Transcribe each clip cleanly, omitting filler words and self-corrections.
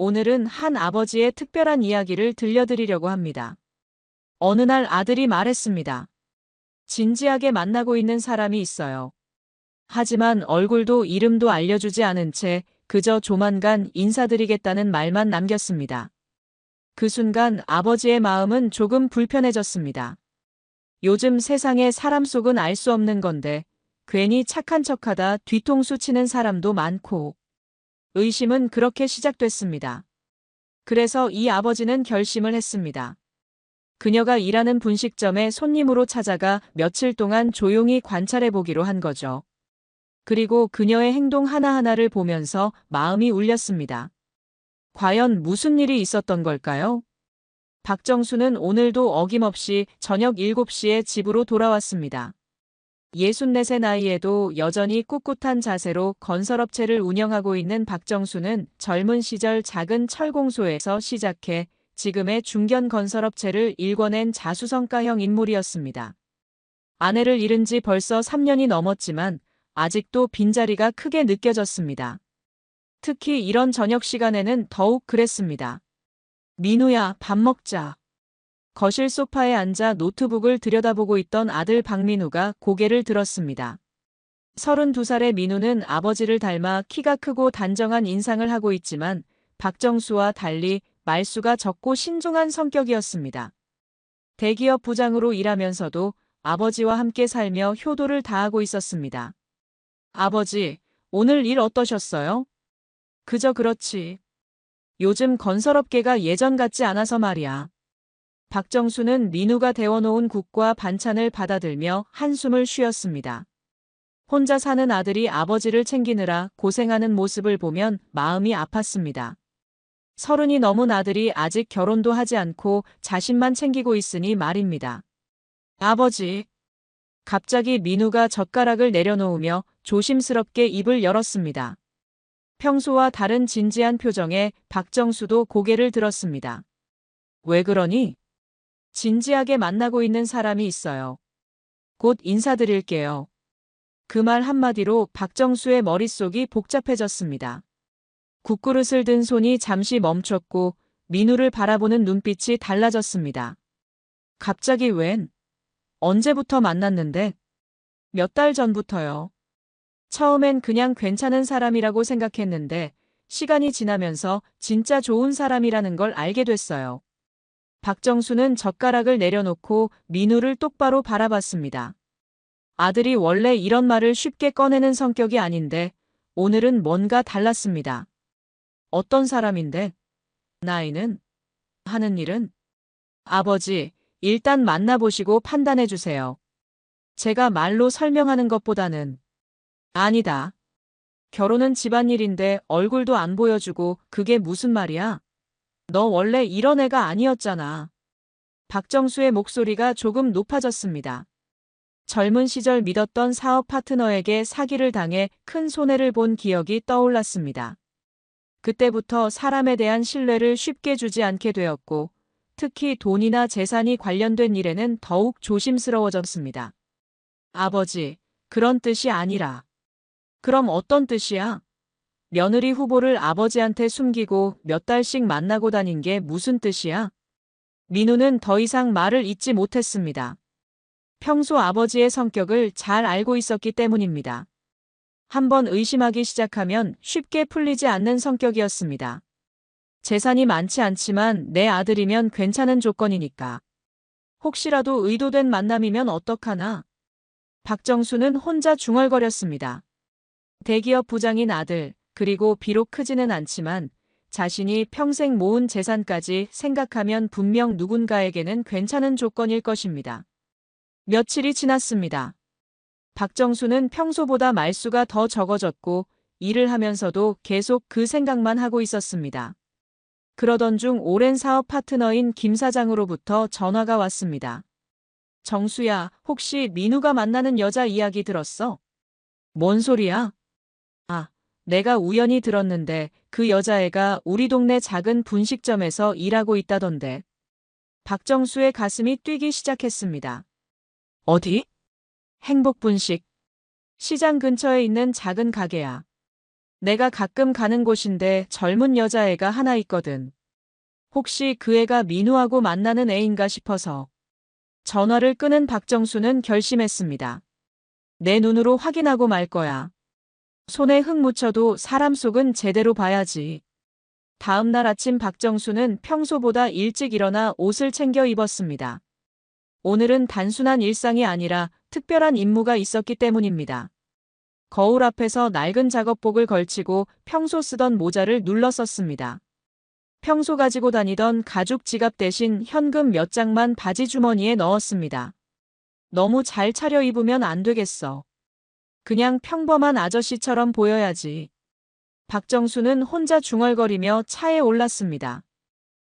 오늘은 한 아버지의 특별한 이야기를 들려드리려고 합니다. 어느 날 아들이 말했습니다. 진지하게 만나고 있는 사람이 있어요. 하지만 얼굴도 이름도 알려주지 않은 채 그저 조만간 인사드리겠다는 말만 남겼습니다. 그 순간 아버지의 마음은 조금 불편해졌습니다. 요즘 세상에 사람 속은 알 수 없는 건데 괜히 착한 척하다 뒤통수 치는 사람도 많고 의심은 그렇게 시작됐습니다. 그래서 이 아버지는 결심을 했습니다. 그녀가 일하는 분식점에 손님으로 찾아가 며칠 동안 조용히 관찰해 보기로 한 거죠. 그리고 그녀의 행동 하나하나를 보면서 마음이 울렸습니다. 과연 무슨 일이 있었던 걸까요? 박정수는 오늘도 어김없이 저녁 7시에 집으로 돌아왔습니다. 64세 나이에도 여전히 꿋꿋한 자세로 건설업체를 운영하고 있는 박정수는 젊은 시절 작은 철공소에서 시작해 지금의 중견 건설업체를 일궈낸 자수성가형 인물이었습니다. 아내를 잃은 지 벌써 3년이 넘었지만 아직도 빈자리가 크게 느껴졌습니다. 특히 이런 저녁 시간에는 더욱 그랬습니다. 민우야, 밥 먹자. 거실 소파에 앉아 노트북을 들여다보고 있던 아들 박민우가 고개를 들었습니다. 32살의 민우는 아버지를 닮아 키가 크고 단정한 인상을 하고 있지만 박정수와 달리 말수가 적고 신중한 성격이었습니다. 대기업 부장으로 일하면서도 아버지와 함께 살며 효도를 다하고 있었습니다. 아버지, 오늘 일 어떠셨어요? 그저 그렇지. 요즘 건설업계가 예전 같지 않아서 말이야. 박정수는 민우가 데워놓은 국과 반찬을 받아들며 한숨을 쉬었습니다. 혼자 사는 아들이 아버지를 챙기느라 고생하는 모습을 보면 마음이 아팠습니다. 30이 넘은 아들이 아직 결혼도 하지 않고 자신만 챙기고 있으니 말입니다. 아버지. 갑자기 민우가 젓가락을 내려놓으며 조심스럽게 입을 열었습니다. 평소와 다른 진지한 표정에 박정수도 고개를 들었습니다. 왜 그러니? 진지하게 만나고 있는 사람이 있어요. 곧 인사드릴게요. 그 말 한마디로 박정수의 머릿속이 복잡해졌습니다. 국그릇을 든 손이 잠시 멈췄고 민우를 바라보는 눈빛이 달라졌습니다. 갑자기 웬? 언제부터 만났는데? 몇 달 전부터요. 처음엔 그냥 괜찮은 사람이라고 생각했는데 시간이 지나면서 진짜 좋은 사람이라는 걸 알게 됐어요. 박정수는 젓가락을 내려놓고 민우를 똑바로 바라봤습니다. 아들이 원래 이런 말을 쉽게 꺼내는 성격이 아닌데 오늘은 뭔가 달랐습니다. 어떤 사람인데? 나이는? 하는 일은? 아버지, 일단 만나보시고 판단해 주세요. 제가 말로 설명하는 것보다는 아니다. 결혼은 집안일인데 얼굴도 안 보여주고 그게 무슨 말이야? 너 원래 이런 애가 아니었잖아. 박정수의 목소리가 조금 높아졌습니다. 젊은 시절 믿었던 사업 파트너에게 사기를 당해 큰 손해를 본 기억이 떠올랐습니다. 그때부터 사람에 대한 신뢰를 쉽게 주지 않게 되었고 특히 돈이나 재산이 관련된 일에는 더욱 조심스러워졌습니다. 아버지, 그런 뜻이 아니라. 그럼 어떤 뜻이야? 며느리 후보를 아버지한테 숨기고 몇 달씩 만나고 다닌 게 무슨 뜻이야? 민우는 더 이상 말을 잇지 못했습니다. 평소 아버지의 성격을 잘 알고 있었기 때문입니다. 한번 의심하기 시작하면 쉽게 풀리지 않는 성격이었습니다. 재산이 많지 않지만 내 아들이면 괜찮은 조건이니까. 혹시라도 의도된 만남이면 어떡하나? 박정수는 혼자 중얼거렸습니다. 대기업 부장인 아들, 그리고 비록 크지는 않지만 자신이 평생 모은 재산까지 생각하면 분명 누군가에게는 괜찮은 조건일 것입니다. 며칠이 지났습니다. 박정수는 평소보다 말수가 더 적어졌고 일을 하면서도 계속 그 생각만 하고 있었습니다. 그러던 중 오랜 사업 파트너인 김 사장으로부터 전화가 왔습니다. 정수야, 혹시 민우가 만나는 여자 이야기 들었어? 뭔 소리야? 아, 내가 우연히 들었는데 그 여자애가 우리 동네 작은 분식점에서 일하고 있다던데. 박정수의 가슴이 뛰기 시작했습니다. 어디? 행복분식. 시장 근처에 있는 작은 가게야. 내가 가끔 가는 곳인데 젊은 여자애가 하나 있거든. 혹시 그 애가 민우하고 만나는 애인가 싶어서. 전화를 끄는 박정수는 결심했습니다. 내 눈으로 확인하고 말 거야. 손에 흙 묻혀도 사람 속은 제대로 봐야지. 다음 날 아침 박정수는 평소보다 일찍 일어나 옷을 챙겨 입었습니다. 오늘은 단순한 일상이 아니라 특별한 임무가 있었기 때문입니다. 거울 앞에서 낡은 작업복을 걸치고 평소 쓰던 모자를 눌러 썼습니다. 평소 가지고 다니던 가죽 지갑 대신 현금 몇 장만 바지 주머니에 넣었습니다. 너무 잘 차려입으면 안 되겠어. 그냥 평범한 아저씨처럼 보여야지. 박정수는 혼자 중얼거리며 차에 올랐습니다.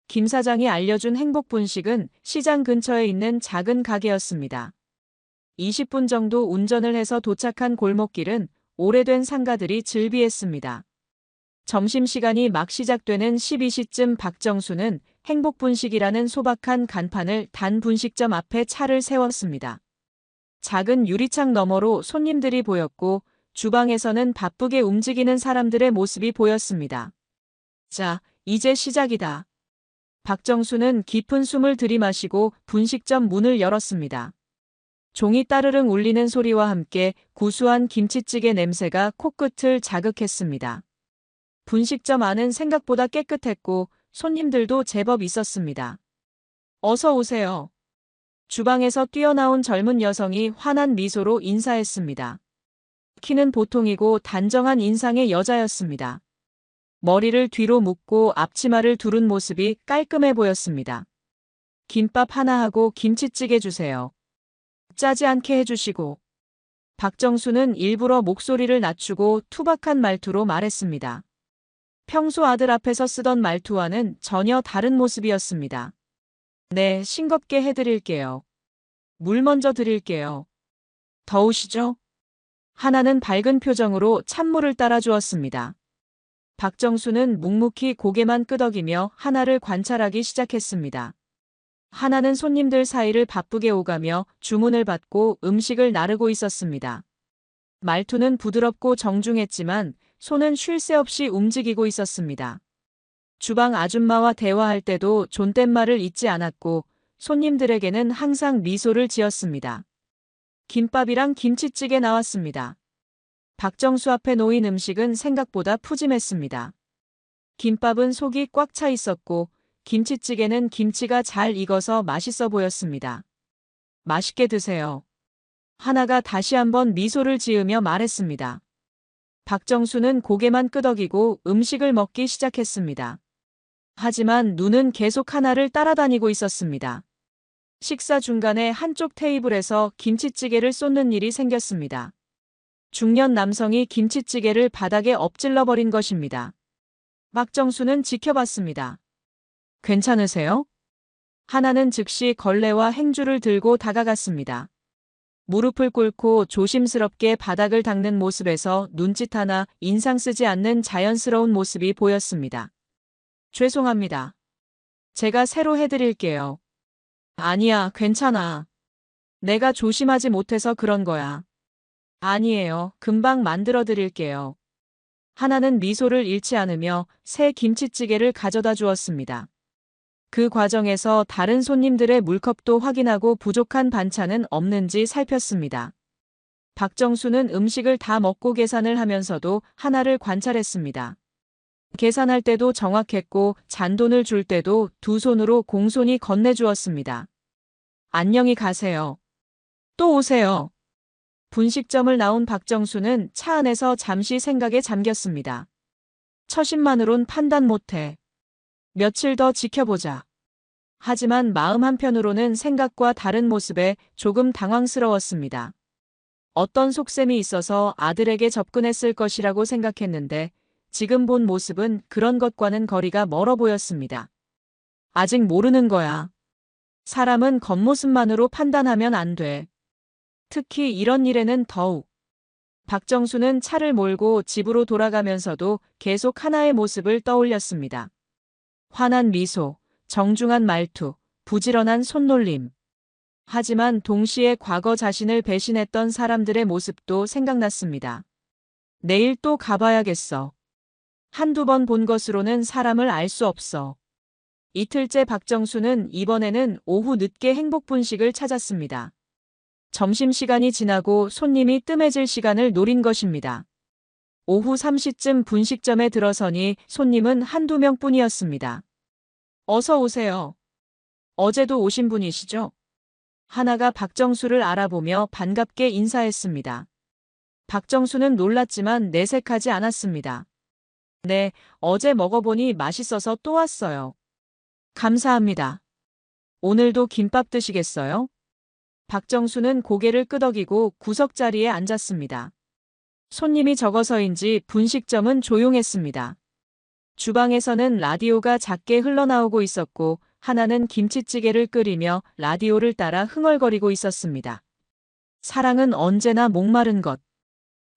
김 사장이 알려준 행복분식은 시장 근처에 있는 작은 가게였습니다. 20분 정도 운전을 해서 도착한 골목길은 오래된 상가들이 즐비했습니다. 점심시간이 막 시작되는 12시쯤 박정수는 행복분식이라는 소박한 간판을 단 분식점 앞에 차를 세웠습니다. 작은 유리창 너머로 손님들이 보였고 주방에서는 바쁘게 움직이는 사람들의 모습이 보였습니다. 자, 이제 시작이다. 박정수는 깊은 숨을 들이마시고 분식점 문을 열었습니다. 종이 따르릉 울리는 소리와 함께 구수한 김치찌개 냄새가 코끝을 자극했습니다. 분식점 안은 생각보다 깨끗했고 손님들도 제법 있었습니다. 어서 오세요. 주방에서 뛰어나온 젊은 여성이 환한 미소로 인사했습니다. 키는 보통이고 단정한 인상의 여자였습니다. 머리를 뒤로 묶고 앞치마를 두른 모습이 깔끔해 보였습니다. 김밥 하나 하고 김치찌개 주세요. 짜지 않게 해주시고. 박정수는 일부러 목소리를 낮추고 투박한 말투로 말했습니다. 평소 아들 앞에서 쓰던 말투와는 전혀 다른 모습이었습니다. 네, 싱겁게 해드릴게요. 물 먼저 드릴게요. 더우시죠? 하나는 밝은 표정으로 찬물을 따라 주었습니다. 박정수는 묵묵히 고개만 끄덕이며 하나를 관찰하기 시작했습니다. 하나는 손님들 사이를 바쁘게 오가며 주문을 받고 음식을 나르고 있었습니다. 말투는 부드럽고 정중했지만 손은 쉴 새 없이 움직이고 있었습니다. 주방 아줌마와 대화할 때도 존댓말을 잊지 않았고 손님들에게는 항상 미소를 지었습니다. 김밥이랑 김치찌개 나왔습니다. 박정수 앞에 놓인 음식은 생각보다 푸짐했습니다. 김밥은 속이 꽉 차 있었고 김치찌개는 김치가 잘 익어서 맛있어 보였습니다. 맛있게 드세요. 하나가 다시 한번 미소를 지으며 말했습니다. 박정수는 고개만 끄덕이고 음식을 먹기 시작했습니다. 하지만 눈은 계속 하나를 따라다니고 있었습니다. 식사 중간에 한쪽 테이블에서 김치찌개를 쏟는 일이 생겼습니다. 중년 남성이 김치찌개를 바닥에 엎질러 버린 것입니다. 박정수는 지켜봤습니다. 괜찮으세요? 하나는 즉시 걸레와 행주를 들고 다가갔습니다. 무릎을 꿇고 조심스럽게 바닥을 닦는 모습에서 눈짓 하나 인상 쓰지 않는 자연스러운 모습이 보였습니다. 죄송합니다. 제가 새로 해드릴게요. 아니야, 괜찮아. 내가 조심하지 못해서 그런 거야. 아니에요, 금방 만들어 드릴게요. 하나는 미소를 잃지 않으며 새 김치찌개를 가져다 주었습니다. 그 과정에서 다른 손님들의 물컵도 확인하고 부족한 반찬은 없는지 살폈습니다. 박정수는 음식을 다 먹고 계산을 하면서도 하나를 관찰했습니다. 계산할 때도 정확했고 잔돈을 줄 때도 두 손으로 공손히 건네주었습니다. 안녕히 가세요. 또 오세요. 분식점을 나온 박정수는 차 안에서 잠시 생각에 잠겼습니다. 처신만으론 판단 못해. 며칠 더 지켜보자. 하지만 마음 한편으로는 생각과 다른 모습에 조금 당황스러웠습니다. 어떤 속셈이 있어서 아들에게 접근했을 것이라고 생각했는데 지금 본 모습은 그런 것과는 거리가 멀어 보였습니다. 아직 모르는 거야. 사람은 겉모습만으로 판단하면 안 돼. 특히 이런 일에는 더욱. 박정수는 차를 몰고 집으로 돌아가면서도 계속 하나의 모습을 떠올렸습니다. 환한 미소, 정중한 말투, 부지런한 손놀림. 하지만 동시에 과거 자신을 배신했던 사람들의 모습도 생각났습니다. 내일 또 가봐야겠어. 한두 번 본 것으로는 사람을 알 수 없어. 이틀째 박정수는 이번에는 오후 늦게 행복분식을 찾았습니다. 점심시간이 지나고 손님이 뜸해질 시간을 노린 것입니다. 오후 3시쯤 분식점에 들어서니 손님은 한두 명뿐이었습니다. 어서 오세요. 어제도 오신 분이시죠? 하나가 박정수를 알아보며 반갑게 인사했습니다. 박정수는 놀랐지만 내색하지 않았습니다. 네, 어제 먹어보니 맛있어서 또 왔어요. 감사합니다. 오늘도 김밥 드시겠어요? 박정수는 고개를 끄덕이고 구석자리에 앉았습니다. 손님이 적어서인지 분식점은 조용했습니다. 주방에서는 라디오가 작게 흘러나오고 있었고 하나는 김치찌개를 끓이며 라디오를 따라 흥얼거리고 있었습니다. 사랑은 언제나 목마른 것.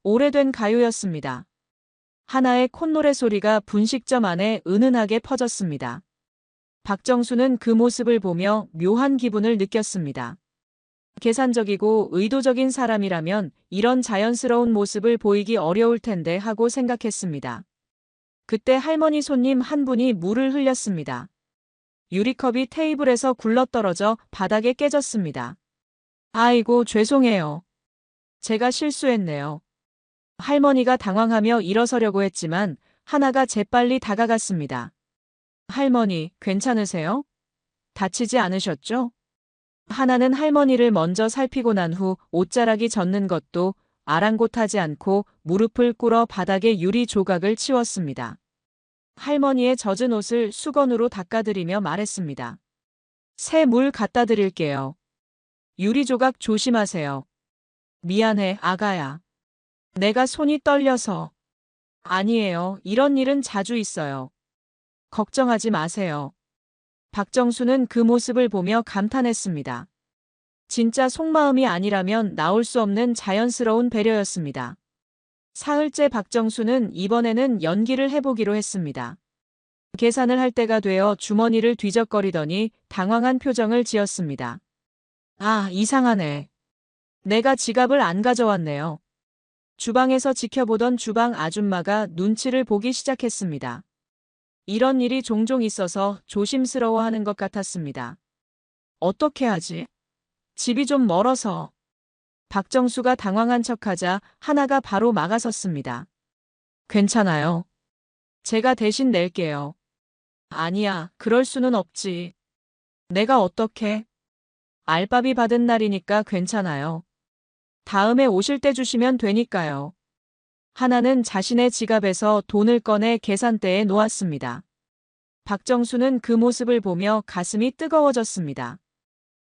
오래된 가요였습니다. 하나의 콧노래 소리가 분식점 안에 은은하게 퍼졌습니다. 박정수는 그 모습을 보며 묘한 기분을 느꼈습니다. 계산적이고 의도적인 사람이라면 이런 자연스러운 모습을 보이기 어려울 텐데 하고 생각했습니다. 그때 할머니 손님 한 분이 물을 흘렸습니다. 유리컵이 테이블에서 굴러떨어져 바닥에 깨졌습니다. 아이고, 죄송해요. 제가 실수했네요. 할머니가 당황하며 일어서려고 했지만 하나가 재빨리 다가갔습니다. 할머니, 괜찮으세요? 다치지 않으셨죠? 하나는 할머니를 먼저 살피고 난 후 옷자락이 젖는 것도 아랑곳하지 않고 무릎을 꿇어 바닥에 유리 조각을 치웠습니다. 할머니의 젖은 옷을 수건으로 닦아드리며 말했습니다. 새 물 갖다 드릴게요. 유리 조각 조심하세요. 미안해, 아가야. 내가 손이 떨려서. 아니에요. 이런 일은 자주 있어요. 걱정하지 마세요. 박정수는 그 모습을 보며 감탄했습니다. 진짜 속마음이 아니라면 나올 수 없는 자연스러운 배려였습니다. 사흘째 박정수는 이번에는 연기를 해보기로 했습니다. 계산을 할 때가 되어 주머니를 뒤적거리더니 당황한 표정을 지었습니다. 아, 이상하네. 내가 지갑을 안 가져왔네요. 주방에서 지켜보던 주방 아줌마가 눈치를 보기 시작했습니다. 이런 일이 종종 있어서 조심스러워하는 것 같았습니다. 어떻게 하지? 집이 좀 멀어서. 박정수가 당황한 척하자 하나가 바로 막아섰습니다. 괜찮아요. 제가 대신 낼게요. 아니야, 그럴 수는 없지. 내가 어떻게? 알바비 받은 날이니까 괜찮아요. 다음에 오실 때 주시면 되니까요. 하나는 자신의 지갑에서 돈을 꺼내 계산대에 놓았습니다. 박정수는 그 모습을 보며 가슴이 뜨거워졌습니다.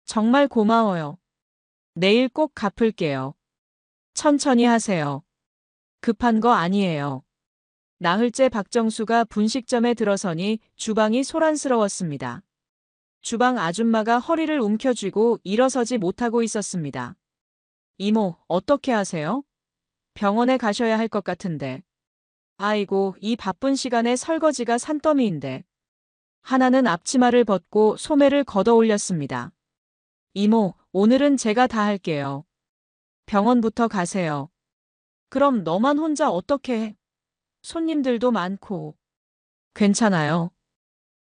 정말 고마워요. 내일 꼭 갚을게요. 천천히 하세요. 급한 거 아니에요. 나흘째 박정수가 분식점에 들어서니 주방이 소란스러웠습니다. 주방 아줌마가 허리를 움켜쥐고 일어서지 못하고 있었습니다. 이모, 어떻게 하세요? 병원에 가셔야 할 것 같은데. 아이고, 이 바쁜 시간에 설거지가 산더미인데. 하나는 앞치마를 벗고 소매를 걷어 올렸습니다. 이모, 오늘은 제가 다 할게요. 병원부터 가세요. 그럼 너만 혼자 어떻게 해? 손님들도 많고. 괜찮아요.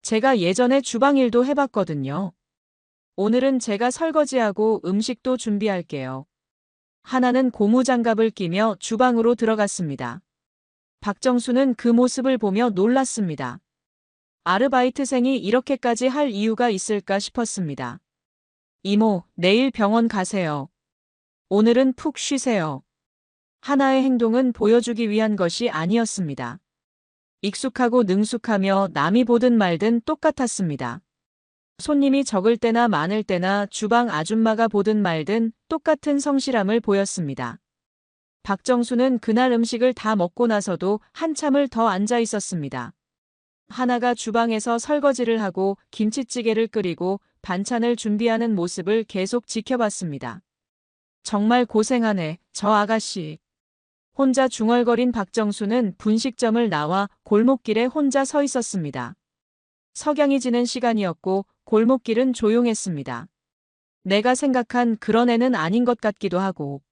제가 예전에 주방 일도 해봤거든요. 오늘은 제가 설거지하고 음식도 준비할게요. 하나는 고무장갑을 끼며 주방으로 들어갔습니다. 박정수는 그 모습을 보며 놀랐습니다. 아르바이트생이 이렇게까지 할 이유가 있을까 싶었습니다. 이모, 내일 병원 가세요. 오늘은 푹 쉬세요. 하나의 행동은 보여주기 위한 것이 아니었습니다. 익숙하고 능숙하며 남이 보든 말든 똑같았습니다. 손님이 적을 때나 많을 때나 주방 아줌마가 보든 말든 똑같은 성실함을 보였습니다. 박정수는 그날 음식을 다 먹고 나서도 한참을 더 앉아 있었습니다. 하나가 주방에서 설거지를 하고 김치찌개를 끓이고 반찬을 준비하는 모습을 계속 지켜봤습니다. 정말 고생하네, 저 아가씨. 혼자 중얼거린 박정수는 분식점을 나와 골목길에 혼자 서 있었습니다. 석양이 지는 시간이었고 골목길은 조용했습니다. 내가 생각한 그런 애는 아닌 것 같기도 하고.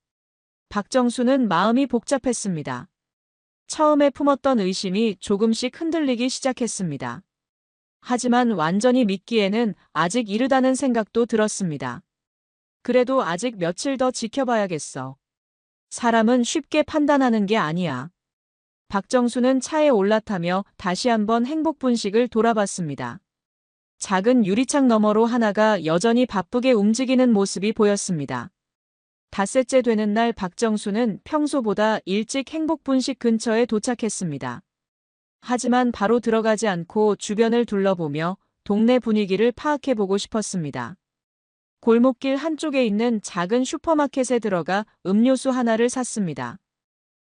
박정수는 마음이 복잡했습니다. 처음에 품었던 의심이 조금씩 흔들리기 시작했습니다. 하지만 완전히 믿기에는 아직 이르다는 생각도 들었습니다. 그래도 아직 며칠 더 지켜봐야겠어. 사람은 쉽게 판단하는 게 아니야. 박정수는 차에 올라타며 다시 한번 행복분식을 돌아봤습니다. 작은 유리창 너머로 하나가 여전히 바쁘게 움직이는 모습이 보였습니다. 닷새째 되는 날 박정수는 평소보다 일찍 행복분식 근처에 도착했습니다. 하지만 바로 들어가지 않고 주변을 둘러보며 동네 분위기를 파악해보고 싶었습니다. 골목길 한쪽에 있는 작은 슈퍼마켓에 들어가 음료수 하나를 샀습니다.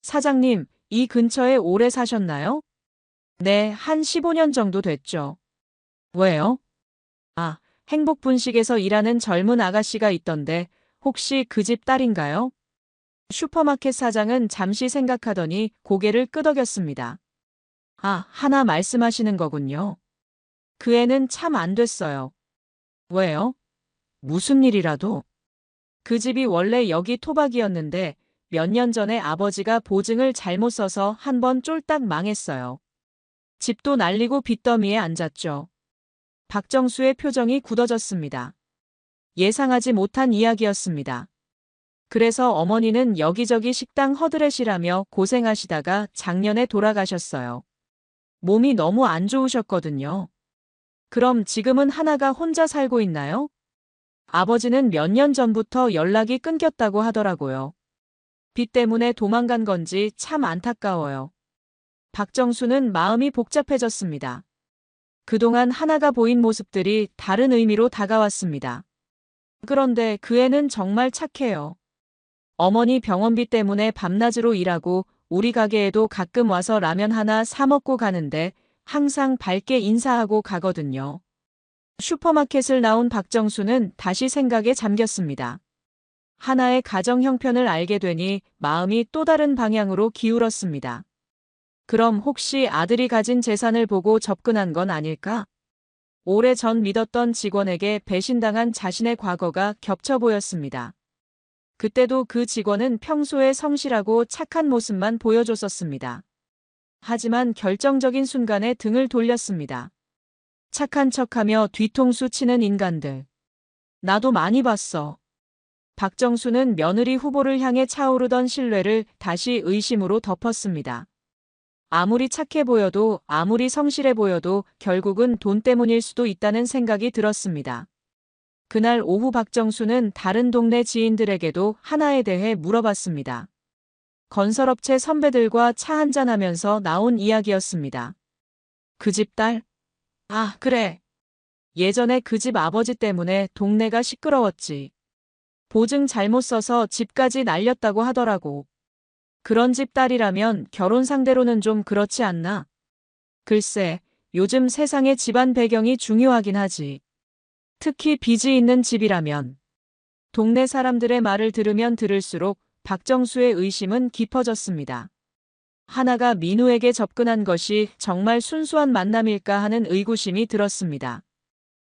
사장님, 이 근처에 오래 사셨나요? 네, 한 15년 정도 됐죠. 왜요? 아, 행복분식에서 일하는 젊은 아가씨가 있던데 혹시 그 집 딸인가요? 슈퍼마켓 사장은 잠시 생각하더니 고개를 끄덕였습니다. 아, 하나 말씀하시는 거군요. 그 애는 참 안 됐어요. 왜요? 무슨 일이라도? 그 집이 원래 여기 토박이었는데 몇 년 전에 아버지가 보증을 잘못 써서 한번 쫄딱 망했어요. 집도 날리고 빚더미에 앉았죠. 박정수의 표정이 굳어졌습니다. 예상하지 못한 이야기였습니다. 그래서 어머니는 여기저기 식당 허드렛이라며 고생하시다가 작년에 돌아가셨어요. 몸이 너무 안 좋으셨거든요. 그럼 지금은 하나가 혼자 살고 있나요? 아버지는 몇 년 전부터 연락이 끊겼다고 하더라고요. 빚 때문에 도망간 건지 참 안타까워요. 박정수는 마음이 복잡해졌습니다. 그동안 하나가 보인 모습들이 다른 의미로 다가왔습니다. 그런데 그 애는 정말 착해요. 어머니 병원비 때문에 밤낮으로 일하고 우리 가게에도 가끔 와서 라면 하나 사 먹고 가는데 항상 밝게 인사하고 가거든요. 슈퍼마켓을 나온 박정수는 다시 생각에 잠겼습니다. 하나의 가정 형편을 알게 되니 마음이 또 다른 방향으로 기울었습니다. 그럼 혹시 아들이 가진 재산을 보고 접근한 건 아닐까? 오래전 믿었던 직원에게 배신당한 자신의 과거가 겹쳐 보였습니다. 그때도 그 직원은 평소에 성실하고 착한 모습만 보여줬었습니다. 하지만 결정적인 순간에 등을 돌렸습니다. 착한 척하며 뒤통수 치는 인간들. 나도 많이 봤어. 박정수는 며느리 후보를 향해 차오르던 신뢰를 다시 의심으로 덮었습니다. 아무리 착해 보여도 아무리 성실해 보여도 결국은 돈 때문일 수도 있다는 생각이 들었습니다. 그날 오후 박정수는 다른 동네 지인들에게도 하나에 대해 물어봤습니다. 건설업체 선배들과 차 한잔하면서 나온 이야기였습니다. 그 집 딸? 아, 그래. 예전에 그 집 아버지 때문에 동네가 시끄러웠지. 보증 잘못 써서 집까지 날렸다고 하더라고. 그런 집 딸이라면 결혼 상대로는 좀 그렇지 않나? 글쎄, 요즘 세상에 집안 배경이 중요하긴 하지. 특히 빚이 있는 집이라면. 동네 사람들의 말을 들으면 들을수록 박정수의 의심은 깊어졌습니다. 하나가 민우에게 접근한 것이 정말 순수한 만남일까 하는 의구심이 들었습니다.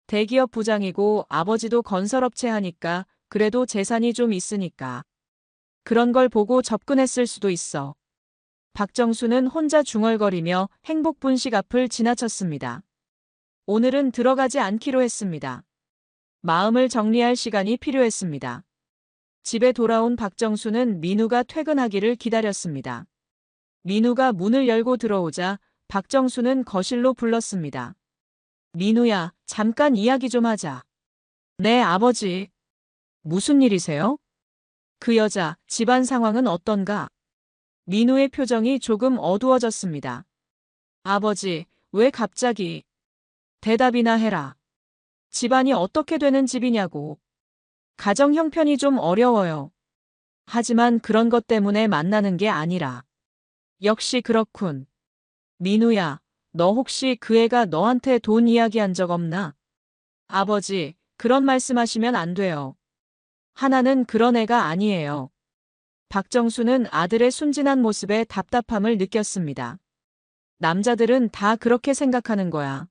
대기업 부장이고 아버지도 건설업체 하니까 그래도 재산이 좀 있으니까. 그런 걸 보고 접근했을 수도 있어. 박정수는 혼자 중얼거리며 행복분식 앞을 지나쳤습니다. 오늘은 들어가지 않기로 했습니다. 마음을 정리할 시간이 필요했습니다. 집에 돌아온 박정수는 민우가 퇴근하기를 기다렸습니다. 민우가 문을 열고 들어오자 박정수는 거실로 불렀습니다. 민우야, 잠깐 이야기 좀 하자. 네, 아버지. 무슨 일이세요? 그 여자, 집안 상황은 어떤가? 민우의 표정이 조금 어두워졌습니다. 아버지, 왜 갑자기? 대답이나 해라. 집안이 어떻게 되는 집이냐고. 가정 형편이 좀 어려워요. 하지만 그런 것 때문에 만나는 게 아니라. 역시 그렇군. 민우야, 너 혹시 그 애가 너한테 돈 이야기한 적 없나? 아버지, 그런 말씀하시면 안 돼요. 하나는 그런 애가 아니에요. 박정수는 아들의 순진한 모습에 답답함을 느꼈습니다. 남자들은 다 그렇게 생각하는 거야.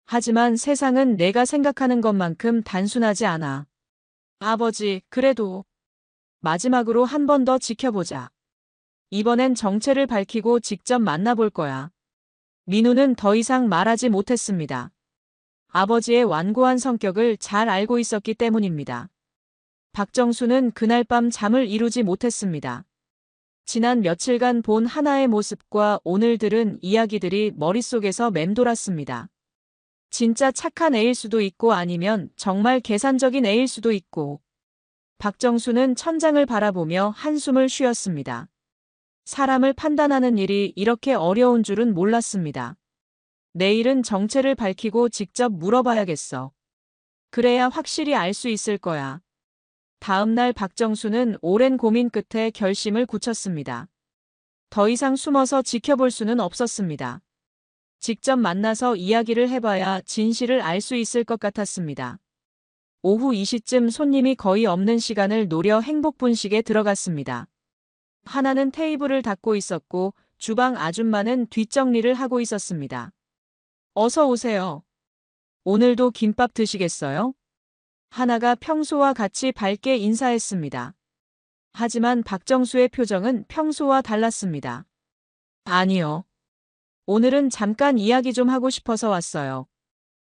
하지만 세상은 내가 생각하는 것만큼 단순하지 않아. 아버지, 그래도 마지막으로 한 번 더 지켜보자. 이번엔 정체를 밝히고 직접 만나볼 거야. 민우는 더 이상 말하지 못했습니다. 아버지의 완고한 성격을 잘 알고 있었기 때문입니다. 박정수는 그날 밤 잠을 이루지 못했습니다. 지난 며칠간 본 하나의 모습과 오늘 들은 이야기들이 머릿속에서 맴돌았습니다. 진짜 착한 애일 수도 있고 아니면 정말 계산적인 애일 수도 있고. 박정수는 천장을 바라보며 한숨을 쉬었습니다. 사람을 판단하는 일이 이렇게 어려운 줄은 몰랐습니다. 내일은 정체를 밝히고 직접 물어봐야겠어. 그래야 확실히 알 수 있을 거야. 다음 날 박정수는 오랜 고민 끝에 결심을 굳혔습니다. 더 이상 숨어서 지켜볼 수는 없었습니다. 직접 만나서 이야기를 해봐야 진실을 알 수 있을 것 같았습니다. 오후 2시쯤 손님이 거의 없는 시간을 노려 행복분식에 들어갔습니다. 하나는 테이블을 닦고 있었고 주방 아줌마는 뒷정리를 하고 있었습니다. 어서 오세요. 오늘도 김밥 드시겠어요? 하나가 평소와 같이 밝게 인사했습니다. 하지만 박정수의 표정은 평소와 달랐습니다. 아니요. 오늘은 잠깐 이야기 좀 하고 싶어서 왔어요.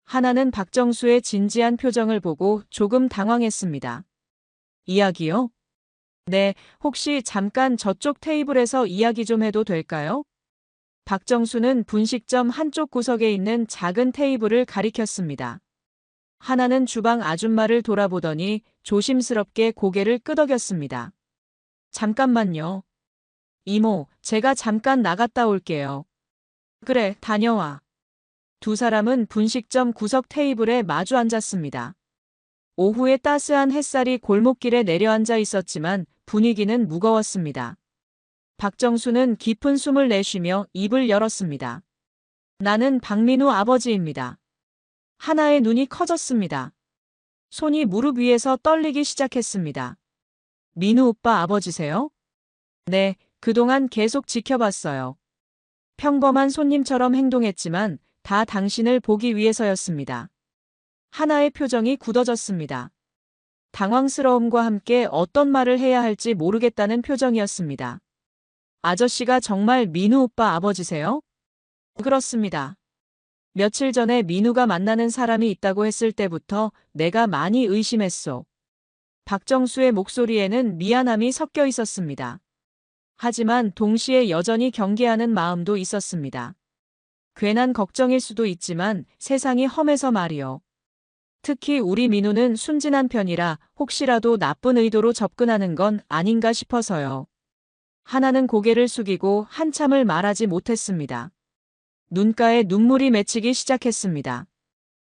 하나는 박정수의 진지한 표정을 보고 조금 당황했습니다. 이야기요? 네, 혹시 잠깐 저쪽 테이블에서 이야기 좀 해도 될까요? 박정수는 분식점 한쪽 구석에 있는 작은 테이블을 가리켰습니다. 하나는 주방 아줌마를 돌아보더니 조심스럽게 고개를 끄덕였습니다. 잠깐만요. 이모, 제가 잠깐 나갔다 올게요. 그래, 다녀와. 두 사람은 분식점 구석 테이블에 마주 앉았습니다. 오후에 따스한 햇살이 골목길에 내려앉아 있었지만 분위기는 무거웠습니다. 박정수는 깊은 숨을 내쉬며 입을 열었습니다. 나는 박민우 아버지입니다. 하나의 눈이 커졌습니다. 손이 무릎 위에서 떨리기 시작했습니다. 민우 오빠 아버지세요? 네, 그동안 계속 지켜봤어요. 평범한 손님처럼 행동했지만 다 당신을 보기 위해서였습니다. 하나의 표정이 굳어졌습니다. 당황스러움과 함께 어떤 말을 해야 할지 모르겠다는 표정이었습니다. 아저씨가 정말 민우 오빠 아버지세요? 그렇습니다. 며칠 전에 민우가 만나는 사람이 있다고 했을 때부터 내가 많이 의심했소. 박정수의 목소리에는 미안함이 섞여 있었습니다. 하지만 동시에 여전히 경계하는 마음도 있었습니다. 괜한 걱정일 수도 있지만 세상이 험해서 말이요. 특히 우리 민우는 순진한 편이라 혹시라도 나쁜 의도로 접근하는 건 아닌가 싶어서요. 하나는 고개를 숙이고 한참을 말하지 못했습니다. 눈가에 눈물이 맺히기 시작했습니다.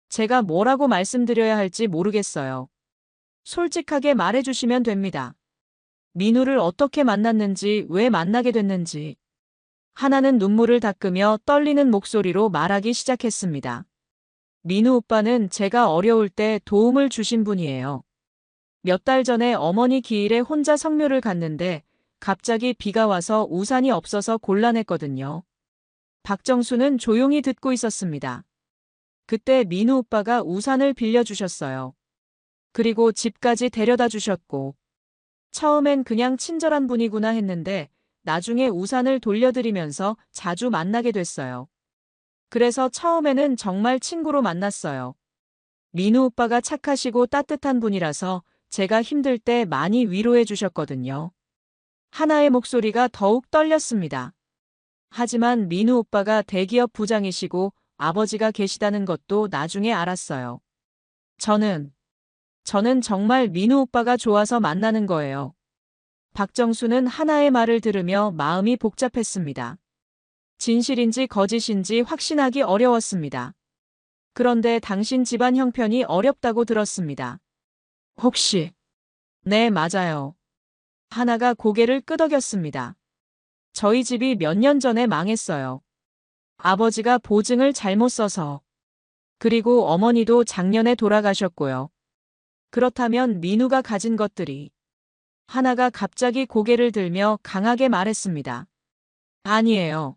제가 뭐라고 말씀드려야 할지 모르겠어요. 솔직하게 말해주시면 됩니다. 민우를 어떻게 만났는지, 왜 만나게 됐는지. 하나는 눈물을 닦으며 떨리는 목소리로 말하기 시작했습니다. 민우 오빠는 제가 어려울 때 도움을 주신 분이에요. 몇 달 전에 어머니 기일에 혼자 성묘를 갔는데 갑자기 비가 와서 우산이 없어서 곤란했거든요. 박정수는 조용히 듣고 있었습니다. 그때 민우 오빠가 우산을 빌려주셨어요. 그리고 집까지 데려다 주셨고, 처음엔 그냥 친절한 분이구나 했는데 나중에 우산을 돌려드리면서 자주 만나게 됐어요. 그래서 처음에는 정말 친구로 만났어요. 민우 오빠가 착하시고 따뜻한 분이라서 제가 힘들 때 많이 위로해 주셨거든요. 하나의 목소리가 더욱 떨렸습니다. 하지만 민우 오빠가 대기업 부장이시고 아버지가 계시다는 것도 나중에 알았어요. 저는 정말 민우 오빠가 좋아서 만나는 거예요. 박정수는 하나의 말을 들으며 마음이 복잡했습니다. 진실인지 거짓인지 확신하기 어려웠습니다. 그런데 당신 집안 형편이 어렵다고 들었습니다. 혹시? 네, 맞아요. 하나가 고개를 끄덕였습니다. 저희 집이 몇 년 전에 망했어요. 아버지가 보증을 잘못 써서. 그리고 어머니도 작년에 돌아가셨고요. 그렇다면 민우가 가진 것들이. 하나가 갑자기 고개를 들며 강하게 말했습니다. 아니에요.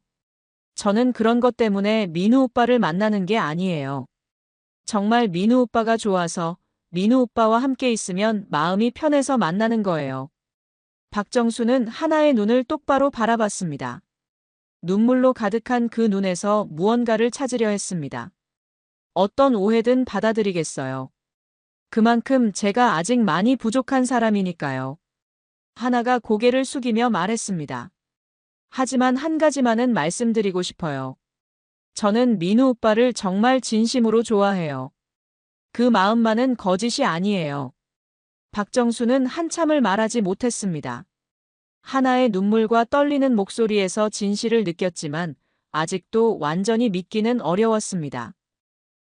저는 그런 것 때문에 민우 오빠를 만나는 게 아니에요. 정말 민우 오빠가 좋아서 민우 오빠와 함께 있으면 마음이 편해서 만나는 거예요. 박정수는 하나의 눈을 똑바로 바라봤습니다. 눈물로 가득한 그 눈에서 무언가를 찾으려 했습니다. 어떤 오해든 받아들이겠어요. 그만큼 제가 아직 많이 부족한 사람이니까요. 하나가 고개를 숙이며 말했습니다. 하지만 한 가지만은 말씀드리고 싶어요. 저는 민우 오빠를 정말 진심으로 좋아해요. 그 마음만은 거짓이 아니에요. 박정수는 한참을 말하지 못했습니다. 하나의 눈물과 떨리는 목소리에서 진실을 느꼈지만 아직도 완전히 믿기는 어려웠습니다.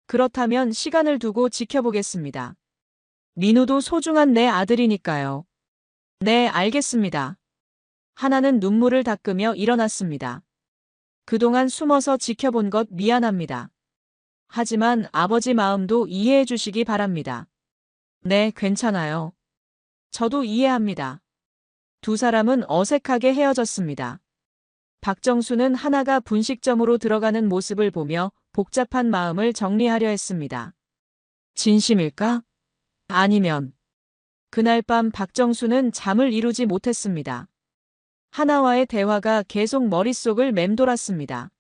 그렇다면 시간을 두고 지켜보겠습니다. 민우도 소중한 내 아들이니까요. 네, 알겠습니다. 하나는 눈물을 닦으며 일어났습니다. 그동안 숨어서 지켜본 것 미안합니다. 하지만 아버지 마음도 이해해 주시기 바랍니다. 네, 괜찮아요. 저도 이해합니다. 두 사람은 어색하게 헤어졌습니다. 박정수는 하나가 분식점으로 들어가는 모습을 보며 복잡한 마음을 정리하려 했습니다. 진심일까? 아니면 그날 밤 박정수는 잠을 이루지 못했습니다. 하나와의 대화가 계속 머릿속을 맴돌았습니다.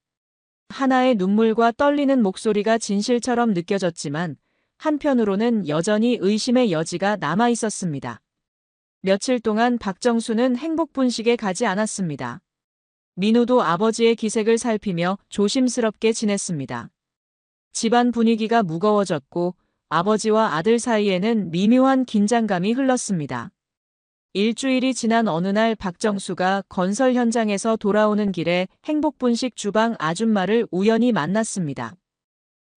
하나의 눈물과 떨리는 목소리가 진실처럼 느껴졌지만 한편으로는 여전히 의심의 여지가 남아 있었습니다. 며칠 동안 박정수는 행복분식에 가지 않았습니다. 민우도 아버지의 기색을 살피며 조심스럽게 지냈습니다. 집안 분위기가 무거워졌고 아버지와 아들 사이에는 미묘한 긴장감이 흘렀습니다. 일주일이 지난 어느 날 박정수가 건설 현장에서 돌아오는 길에 행복분식 주방 아줌마를 우연히 만났습니다.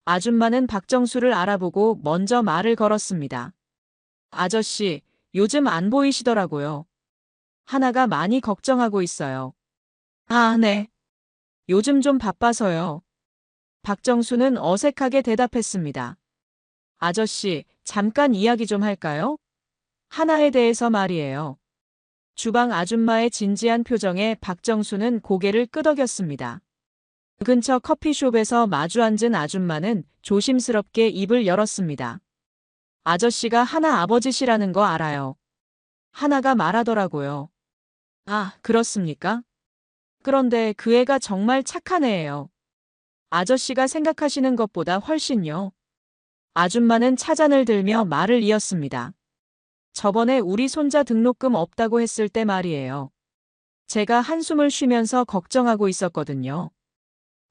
아줌마는 박정수를 알아보고 먼저 말을 걸었습니다. 아저씨, 요즘 안 보이시더라고요. 하나가 많이 걱정하고 있어요. 아, 네. 요즘 좀 바빠서요. 박정수는 어색하게 대답했습니다. 아저씨, 잠깐 이야기 좀 할까요? 하나에 대해서 말이에요. 주방 아줌마의 진지한 표정에 박정수는 고개를 끄덕였습니다. 근처 커피숍에서 마주 앉은 아줌마는 조심스럽게 입을 열었습니다. 아저씨가 하나 아버지시라는 거 알아요. 하나가 말하더라고요. 아, 그렇습니까? 그런데 그 애가 정말 착한 애예요. 아저씨가 생각하시는 것보다 훨씬요. 아줌마는 차잔을 들며 말을 이었습니다. 저번에 우리 손자 등록금 없다고 했을 때 말이에요. 제가 한숨을 쉬면서 걱정하고 있었거든요.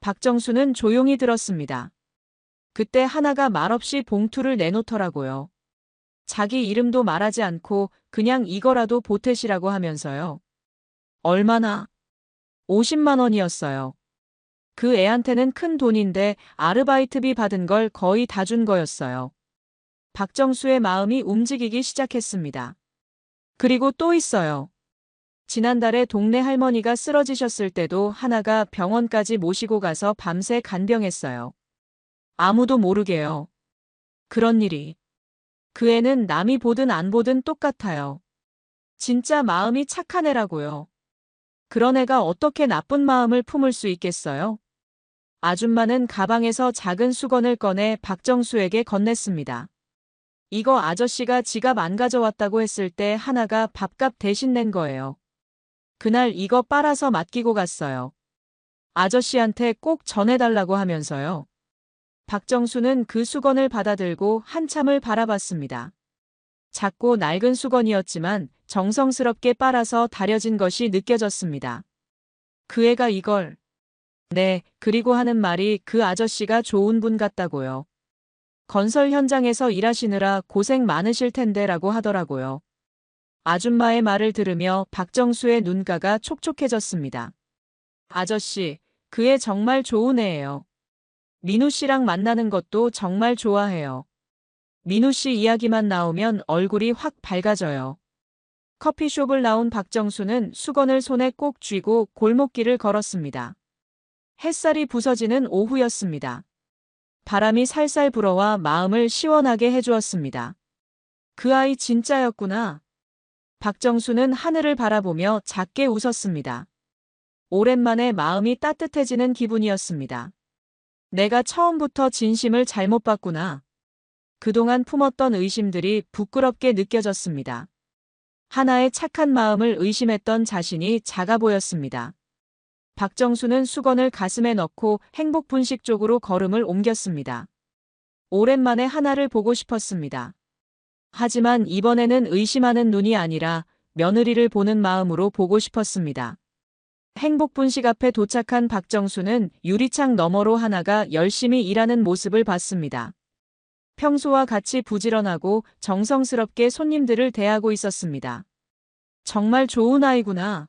박정수는 조용히 들었습니다. 그때 하나가 말없이 봉투를 내놓더라고요. 자기 이름도 말하지 않고 그냥 이거라도 보태시라고 하면서요. 얼마나? 50만 원이었어요. 그 애한테는 큰 돈인데 아르바이트비 받은 걸 거의 다 준 거였어요. 박정수의 마음이 움직이기 시작했습니다. 그리고 또 있어요. 지난달에 동네 할머니가 쓰러지셨을 때도 하나가 병원까지 모시고 가서 밤새 간병했어요. 아무도 모르게요. 그런 일이. 그 애는 남이 보든 안 보든 똑같아요. 진짜 마음이 착한 애라고요. 그런 애가 어떻게 나쁜 마음을 품을 수 있겠어요? 아줌마는 가방에서 작은 수건을 꺼내 박정수에게 건넸습니다. 이거 아저씨가 지갑 안 가져왔다고 했을 때 하나가 밥값 대신 낸 거예요. 그날 이거 빨아서 맡기고 갔어요. 아저씨한테 꼭 전해달라고 하면서요. 박정수는 그 수건을 받아들고 한참을 바라봤습니다. 작고 낡은 수건이었지만 정성스럽게 빨아서 다려진 것이 느껴졌습니다. 그 애가 이걸. 네, 그리고 하는 말이 그 아저씨가 좋은 분 같다고요. 건설 현장에서 일하시느라 고생 많으실 텐데라고 하더라고요. 아줌마의 말을 들으며 박정수의 눈가가 촉촉해졌습니다. 아저씨, 그 애 정말 좋은 애예요. 민우 씨랑 만나는 것도 정말 좋아해요. 민우 씨 이야기만 나오면 얼굴이 확 밝아져요. 커피숍을 나온 박정수는 수건을 손에 꼭 쥐고 골목길을 걸었습니다. 햇살이 부서지는 오후였습니다. 바람이 살살 불어와 마음을 시원하게 해주었습니다. 그 아이 진짜였구나. 박정수는 하늘을 바라보며 작게 웃었습니다. 오랜만에 마음이 따뜻해지는 기분이었습니다. 내가 처음부터 진심을 잘못 봤구나. 그동안 품었던 의심들이 부끄럽게 느껴졌습니다. 하나의 착한 마음을 의심했던 자신이 작아 보였습니다. 박정수는 수건을 가슴에 넣고 행복 분식 쪽으로 걸음을 옮겼습니다. 오랜만에 하나를 보고 싶었습니다. 하지만 이번에는 의심하는 눈이 아니라 며느리를 보는 마음으로 보고 싶었습니다. 행복 분식 앞에 도착한 박정수는 유리창 너머로 하나가 열심히 일하는 모습을 봤습니다. 평소와 같이 부지런하고 정성스럽게 손님들을 대하고 있었습니다. 정말 좋은 아이구나.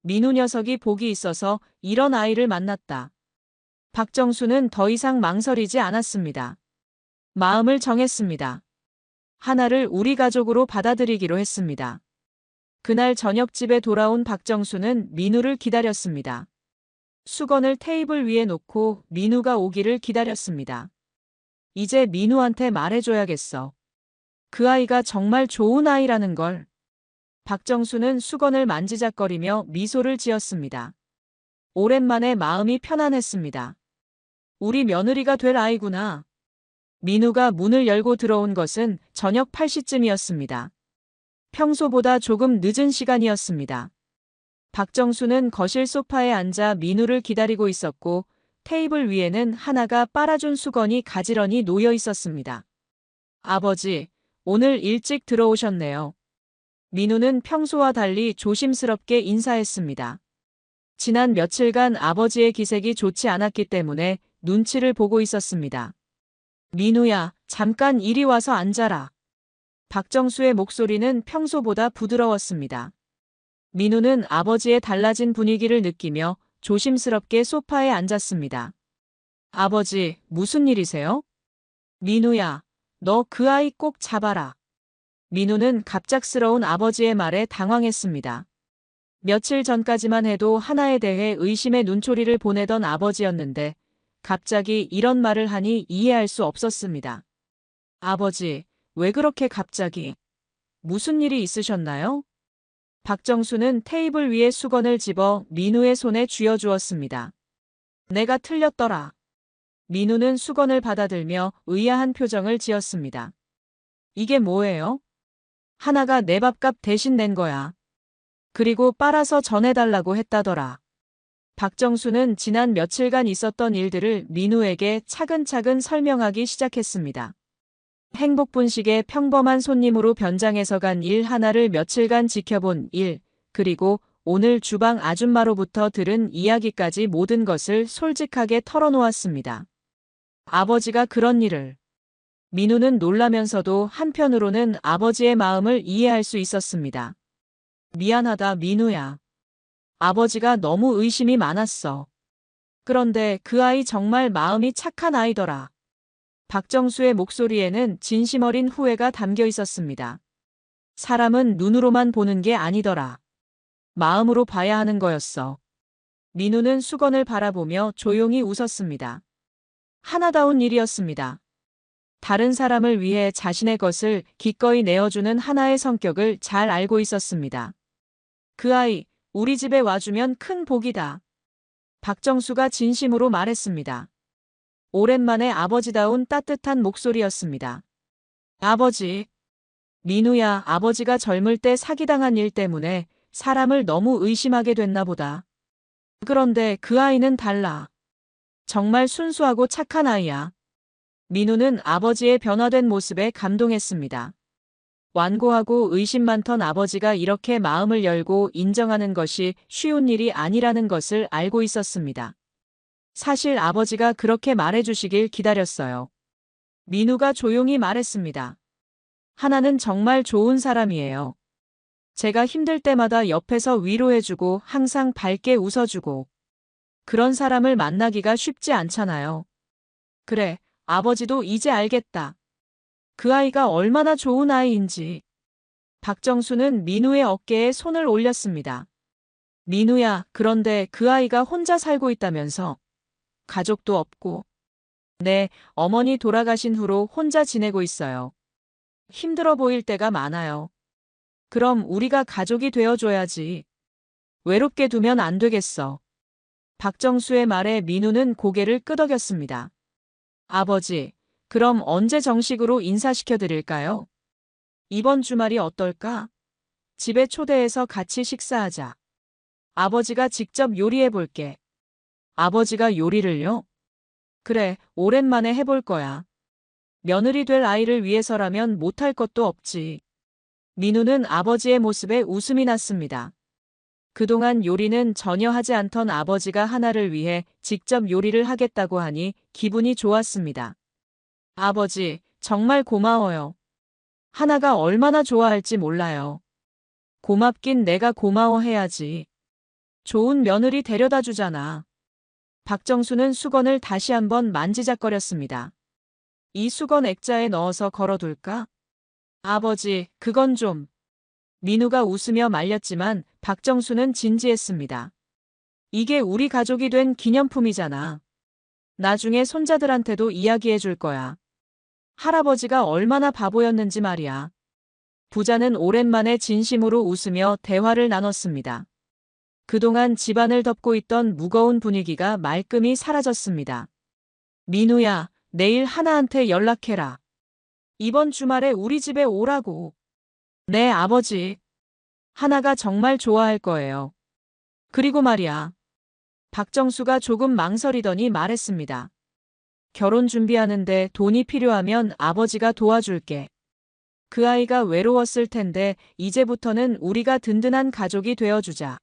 민우 녀석이 복이 있어서 이런 아이를 만났다. 박정수는 더 이상 망설이지 않았습니다. 마음을 정했습니다. 하나를 우리 가족으로 받아들이기로 했습니다. 그날 저녁 집에 돌아온 박정수는 민우를 기다렸습니다. 수건을 테이블 위에 놓고 민우가 오기를 기다렸습니다. 이제 민우한테 말해줘야겠어. 그 아이가 정말 좋은 아이라는 걸. 박정수는 수건을 만지작거리며 미소를 지었습니다. 오랜만에 마음이 편안했습니다. 우리 며느리가 될 아이구나. 민우가 문을 열고 들어온 것은 저녁 8시쯤이었습니다. 평소보다 조금 늦은 시간이었습니다. 박정수는 거실 소파에 앉아 민우를 기다리고 있었고 테이블 위에는 하나가 빨아준 수건이 가지런히 놓여 있었습니다. 아버지, 오늘 일찍 들어오셨네요. 민우는 평소와 달리 조심스럽게 인사했습니다. 지난 며칠간 아버지의 기색이 좋지 않았기 때문에 눈치를 보고 있었습니다. 민우야, 잠깐 이리 와서 앉아라. 박정수의 목소리는 평소보다 부드러웠습니다. 민우는 아버지의 달라진 분위기를 느끼며 조심스럽게 소파에 앉았습니다. 아버지, 무슨 일이세요? 민우야, 너 그 아이 꼭 잡아라. 민우는 갑작스러운 아버지의 말에 당황했습니다. 며칠 전까지만 해도 하나에 대해 의심의 눈초리를 보내던 아버지였는데 갑자기 이런 말을 하니 이해할 수 없었습니다. 아버지, 왜 그렇게 갑자기? 무슨 일이 있으셨나요? 박정수는 테이블 위에 수건을 집어 민우의 손에 쥐어주었습니다. 내가 틀렸더라. 민우는 수건을 받아들며 의아한 표정을 지었습니다. 이게 뭐예요? 하나가 내 밥값 대신 낸 거야. 그리고 빨아서 전해달라고 했다더라. 박정수는 지난 며칠간 있었던 일들을 민우에게 차근차근 설명하기 시작했습니다. 행복분식의 평범한 손님으로 변장해서 간 일 하나를 며칠간 지켜본 일, 그리고 오늘 주방 아줌마로부터 들은 이야기까지 모든 것을 솔직하게 털어놓았습니다. 아버지가 그런 일을. 민우는 놀라면서도 한편으로는 아버지의 마음을 이해할 수 있었습니다. 미안하다, 민우야. 아버지가 너무 의심이 많았어. 그런데 그 아이 정말 마음이 착한 아이더라. 박정수의 목소리에는 진심 어린 후회가 담겨 있었습니다. 사람은 눈으로만 보는 게 아니더라. 마음으로 봐야 하는 거였어. 민우는 수건을 바라보며 조용히 웃었습니다. 하나다운 일이었습니다. 다른 사람을 위해 자신의 것을 기꺼이 내어주는 하나의 성격을 잘 알고 있었습니다. 그 아이, 우리 집에 와주면 큰 복이다. 박정수가 진심으로 말했습니다. 오랜만에 아버지다운 따뜻한 목소리였습니다. 아버지. 민우야, 아버지가 젊을 때 사기당한 일 때문에 사람을 너무 의심하게 됐나 보다. 그런데 그 아이는 달라. 정말 순수하고 착한 아이야. 민우는 아버지의 변화된 모습에 감동했습니다. 완고하고 의심 많던 아버지가 이렇게 마음을 열고 인정하는 것이 쉬운 일이 아니라는 것을 알고 있었습니다. 사실 아버지가 그렇게 말해주시길 기다렸어요. 민우가 조용히 말했습니다. 하나는 정말 좋은 사람이에요. 제가 힘들 때마다 옆에서 위로해주고 항상 밝게 웃어주고 그런 사람을 만나기가 쉽지 않잖아요. 그래, 아버지도 이제 알겠다. 그 아이가 얼마나 좋은 아이인지. 박정수는 민우의 어깨에 손을 올렸습니다. 민우야, 그런데 그 아이가 혼자 살고 있다면서? 가족도 없고. 네, 어머니 돌아가신 후로 혼자 지내고 있어요. 힘들어 보일 때가 많아요. 그럼 우리가 가족이 되어줘야지. 외롭게 두면 안 되겠어. 박정수의 말에 민우는 고개를 끄덕였습니다. 아버지, 그럼 언제 정식으로 인사시켜 드릴까요? 이번 주말이 어떨까? 집에 초대해서 같이 식사하자. 아버지가 직접 요리해 볼게. 아버지가 요리를요? 그래, 오랜만에 해볼 거야. 며느리 될 아이를 위해서라면 못할 것도 없지. 민우는 아버지의 모습에 웃음이 났습니다. 그동안 요리는 전혀 하지 않던 아버지가 하나를 위해 직접 요리를 하겠다고 하니 기분이 좋았습니다. 아버지, 정말 고마워요. 하나가 얼마나 좋아할지 몰라요. 고맙긴 내가 고마워해야지. 좋은 며느리 데려다 주잖아. 박정수는 수건을 다시 한번 만지작거렸습니다. 이 수건 액자에 넣어서 걸어둘까? 아버지, 그건 좀. 민우가 웃으며 말렸지만 박정수는 진지했습니다. 이게 우리 가족이 된 기념품이잖아. 나중에 손자들한테도 이야기해 줄 거야. 할아버지가 얼마나 바보였는지 말이야. 부자는 오랜만에 진심으로 웃으며 대화를 나눴습니다. 그동안 집안을 덮고 있던 무거운 분위기가 말끔히 사라졌습니다. 민우야, 내일 하나한테 연락해라. 이번 주말에 우리 집에 오라고. 네, 아버지. 하나가 정말 좋아할 거예요. 그리고 말이야. 박정수가 조금 망설이더니 말했습니다. 결혼 준비하는데 돈이 필요하면 아버지가 도와줄게. 그 아이가 외로웠을 텐데 이제부터는 우리가 든든한 가족이 되어주자.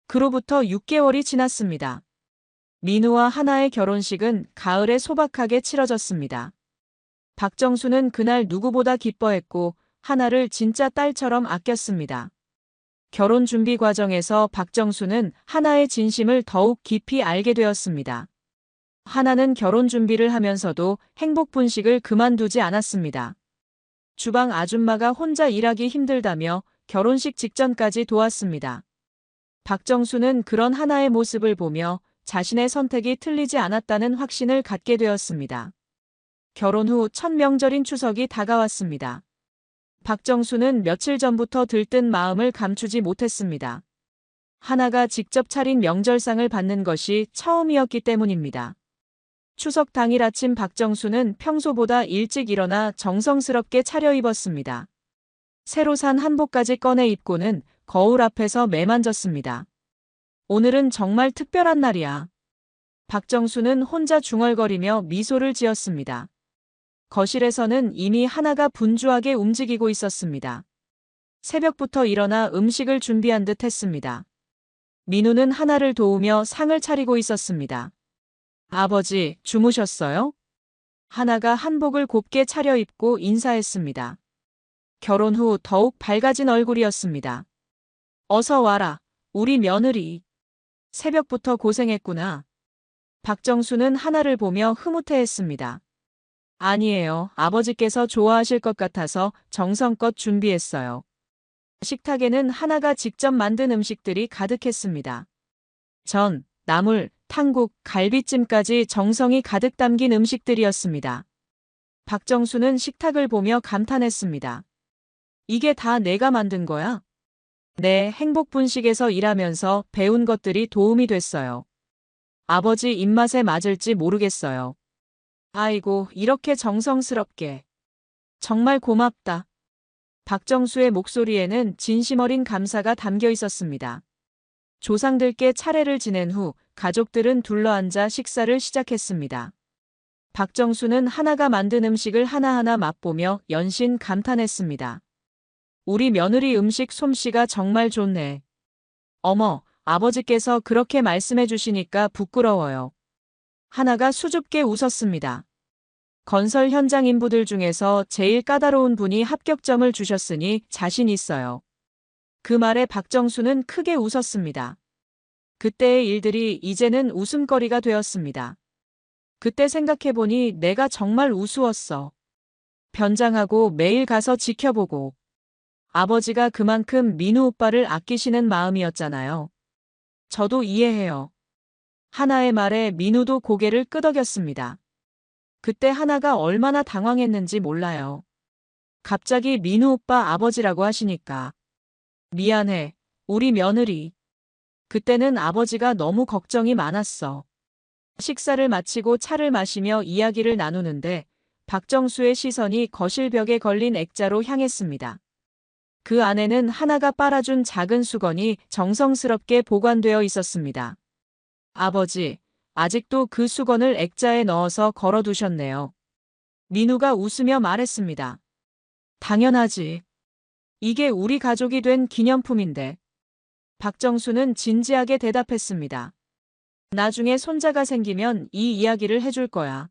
그로부터 6개월이 지났습니다. 민우와 하나의 결혼식은 가을에 소박하게 치러졌습니다. 박정수는 그날 누구보다 기뻐했고 하나를 진짜 딸처럼 아꼈습니다. 결혼 준비 과정에서 박정수는 하나의 진심을 더욱 깊이 알게 되었습니다. 하나는 결혼 준비를 하면서도 행복 분식을 그만두지 않았습니다. 주방 아줌마가 혼자 일하기 힘들다며 결혼식 직전까지 도왔습니다. 박정수는 그런 하나의 모습을 보며 자신의 선택이 틀리지 않았다는 확신을 갖게 되었습니다. 결혼 후 첫 명절인 추석이 다가왔습니다. 박정수는 며칠 전부터 들뜬 마음을 감추지 못했습니다. 하나가 직접 차린 명절상을 받는 것이 처음이었기 때문입니다. 추석 당일 아침 박정수는 평소보다 일찍 일어나 정성스럽게 차려입었습니다. 새로 산 한복까지 꺼내 입고는 거울 앞에서 매만졌습니다. 오늘은 정말 특별한 날이야. 박정수는 혼자 중얼거리며 미소를 지었습니다. 거실에서는 이미 하나가 분주하게 움직이고 있었습니다. 새벽부터 일어나 음식을 준비한 듯 했습니다. 민우는 하나를 도우며 상을 차리고 있었습니다. 아버지, 주무셨어요? 하나가 한복을 곱게 차려입고 인사했습니다. 결혼 후 더욱 밝아진 얼굴이었습니다. 어서 와라, 우리 며느리. 새벽부터 고생했구나. 박정수는 하나를 보며 흐뭇해했습니다. 아니에요. 아버지께서 좋아하실 것 같아서 정성껏 준비했어요. 식탁에는 하나가 직접 만든 음식들이 가득했습니다. 전, 나물, 탕국, 갈비찜까지 정성이 가득 담긴 음식들이었습니다. 박정수는 식탁을 보며 감탄했습니다. 이게 다 내가 만든 거야? 네, 행복분식에서 일하면서 배운 것들이 도움이 됐어요. 아버지 입맛에 맞을지 모르겠어요. 아이고, 이렇게 정성스럽게. 정말 고맙다. 박정수의 목소리에는 진심 어린 감사가 담겨 있었습니다. 조상들께 차례를 지낸 후 가족들은 둘러앉아 식사를 시작했습니다. 박정수는 하나가 만든 음식을 하나하나 맛보며 연신 감탄했습니다. 우리 며느리 음식 솜씨가 정말 좋네. 어머, 아버지께서 그렇게 말씀해 주시니까 부끄러워요. 하나가 수줍게 웃었습니다. 건설 현장 인부들 중에서 제일 까다로운 분이 합격점을 주셨으니 자신 있어요. 그 말에 박정수는 크게 웃었습니다. 그때의 일들이 이제는 웃음거리가 되었습니다. 그때 생각해보니 내가 정말 우스웠어. 변장하고 매일 가서 지켜보고. 아버지가 그만큼 민우 오빠를 아끼시는 마음이었잖아요. 저도 이해해요. 하나의 말에 민우도 고개를 끄덕였습니다. 그때 하나가 얼마나 당황했는지 몰라요. 갑자기 민우 오빠 아버지라고 하시니까. 미안해, 우리 며느리. 그때는 아버지가 너무 걱정이 많았어. 식사를 마치고 차를 마시며 이야기를 나누는데 박정수의 시선이 거실 벽에 걸린 액자로 향했습니다. 그 안에는 하나가 빨아준 작은 수건이 정성스럽게 보관되어 있었습니다. 아버지, 아직도 그 수건을 액자에 넣어서 걸어두셨네요. 민우가 웃으며 말했습니다. 당연하지. 이게 우리 가족이 된 기념품인데. 박정수는 진지하게 대답했습니다. 나중에 손자가 생기면 이 이야기를 해줄 거야.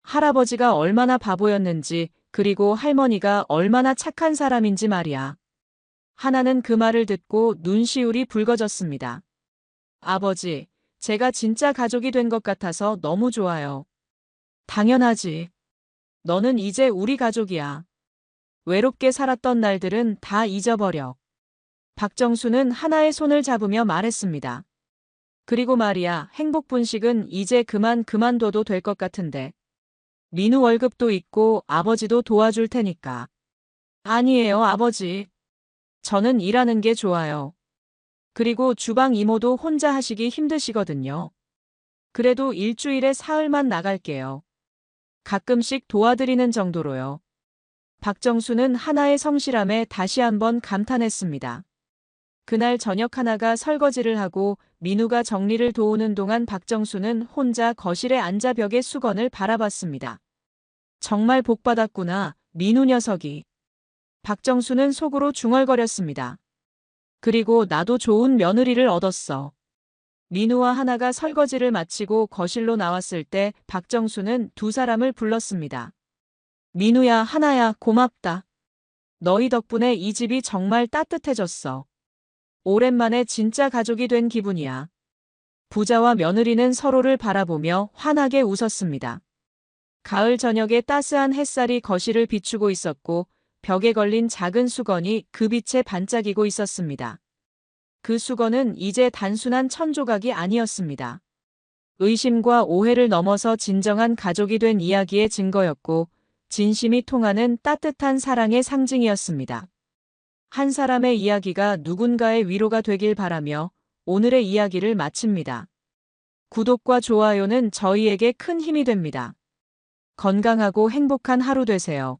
할아버지가 얼마나 바보였는지, 그리고 할머니가 얼마나 착한 사람인지 말이야. 하나는 그 말을 듣고 눈시울이 붉어졌습니다. 아버지, 제가 진짜 가족이 된 것 같아서 너무 좋아요. 당연하지. 너는 이제 우리 가족이야. 외롭게 살았던 날들은 다 잊어버려. 박정수는 하나의 손을 잡으며 말했습니다. 그리고 말이야, 행복 분식은 이제 그만둬도 될 것 같은데. 민우 월급도 있고 아버지도 도와줄 테니까. 아니에요, 아버지. 저는 일하는 게 좋아요. 그리고 주방 이모도 혼자 하시기 힘드시거든요. 그래도 일주일에 사흘만 나갈게요. 가끔씩 도와드리는 정도로요. 박정수는 하나의 성실함에 다시 한번 감탄했습니다. 그날 저녁 하나가 설거지를 하고 민우가 정리를 도우는 동안 박정수는 혼자 거실에 앉아 벽에 수건을 바라봤습니다. 정말 복받았구나, 민우 녀석이. 박정수는 속으로 중얼거렸습니다. 그리고 나도 좋은 며느리를 얻었어. 민우와 하나가 설거지를 마치고 거실로 나왔을 때 박정수는 두 사람을 불렀습니다. 민우야, 하나야, 고맙다. 너희 덕분에 이 집이 정말 따뜻해졌어. 오랜만에 진짜 가족이 된 기분이야. 부자와 며느리는 서로를 바라보며 환하게 웃었습니다. 가을 저녁에 따스한 햇살이 거실을 비추고 있었고 벽에 걸린 작은 수건이 그 빛에 반짝이고 있었습니다. 그 수건은 이제 단순한 천조각이 아니었습니다. 의심과 오해를 넘어서 진정한 가족이 된 이야기의 증거였고 진심이 통하는 따뜻한 사랑의 상징이었습니다. 한 사람의 이야기가 누군가의 위로가 되길 바라며 오늘의 이야기를 마칩니다. 구독과 좋아요는 저희에게 큰 힘이 됩니다. 건강하고 행복한 하루 되세요.